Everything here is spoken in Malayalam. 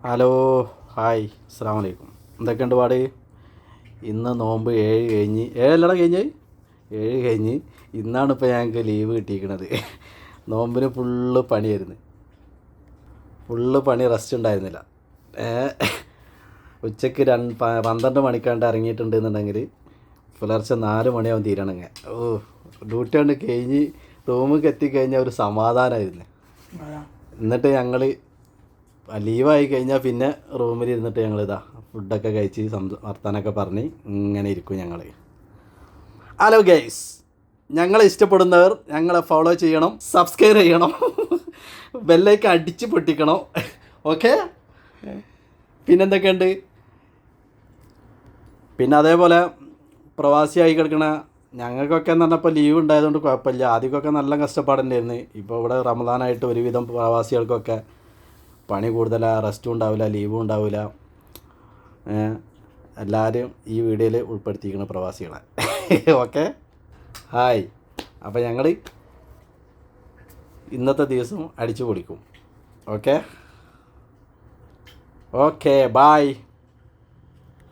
ഹലോ, ഹായ്, അസ്സാം വലൈക്കും. എന്തൊക്കെയുണ്ട് പാട്? ഇന്ന് നോമ്പ് 7 കഴിഞ്ഞ് 7 കഴിഞ്ഞ് 7 കഴിഞ്ഞ് ഇന്നാണ് ഇപ്പോൾ ഞങ്ങൾക്ക് ലീവ് കിട്ടിയിരിക്കണത്. നോമ്പിന് ഫുള്ള് പണിയായിരുന്നു. ഫുള്ള് പണി, റെസ്റ്റ് ഉണ്ടായിരുന്നില്ല. ഉച്ചയ്ക്ക് 12 മണിക്കാണ്ട് ഇറങ്ങിയിട്ടുണ്ട് എന്നുണ്ടെങ്കിൽ പുലർച്ചെ 4 മണിയാവും തീരണമെങ്കിൽ. ഡ്യൂട്ടി കൊണ്ട് കഴിഞ്ഞ് റൂമിൽ എത്തിക്കഴിഞ്ഞാൽ ഒരു സമാധാനമായിരുന്നു. എന്നിട്ട് ഞങ്ങൾ ലീവായി കഴിഞ്ഞാൽ പിന്നെ റൂമിലിരുന്നിട്ട് ഞങ്ങളിതാ ഫുഡൊക്കെ കഴിച്ച് വർത്താനൊക്കെ പറഞ്ഞ് ഇങ്ങനെ ഇരിക്കും ഞങ്ങൾ. ഹലോ ഗൈസ്, ഞങ്ങളെ ഇഷ്ടപ്പെടുന്നവർ ഞങ്ങളെ ഫോളോ ചെയ്യണം, സബ്സ്ക്രൈബ് ചെയ്യണം, ബെല്ലൈക്കൻ അടിച്ച് പൊട്ടിക്കണം. ഓക്കെ, പിന്നെന്തൊക്കെയുണ്ട്? പിന്നെ അതേപോലെ പ്രവാസിയായി കിടക്കണ ഞങ്ങൾക്കൊക്കെ എന്ന് പറഞ്ഞപ്പോൾ ലീവ് ഉണ്ടായതുകൊണ്ട് കുഴപ്പമില്ല. ആദ്യമൊക്കെ നല്ല കഷ്ടപ്പാടുണ്ടായിരുന്നു. ഇപ്പോൾ ഇവിടെ റമദാനായിട്ട് ഒരുവിധം പ്രവാസികൾക്കൊക്കെ പണി കൂടുതലാണ്, റെസ്റ്റും ഉണ്ടാവില്ല, ലീവും ഉണ്ടാവില്ല. എല്ലാവരും ഈ വീഡിയോയിൽ ഉൾപ്പെടുത്തിയിരിക്കുന്ന പ്രവാസികളെ. Okay, hi. അപ്പോൾ ഞങ്ങൾ ഇന്നത്തെ ദിവസം അടിച്ചു പൊളിക്കും. Okay, okay, bye.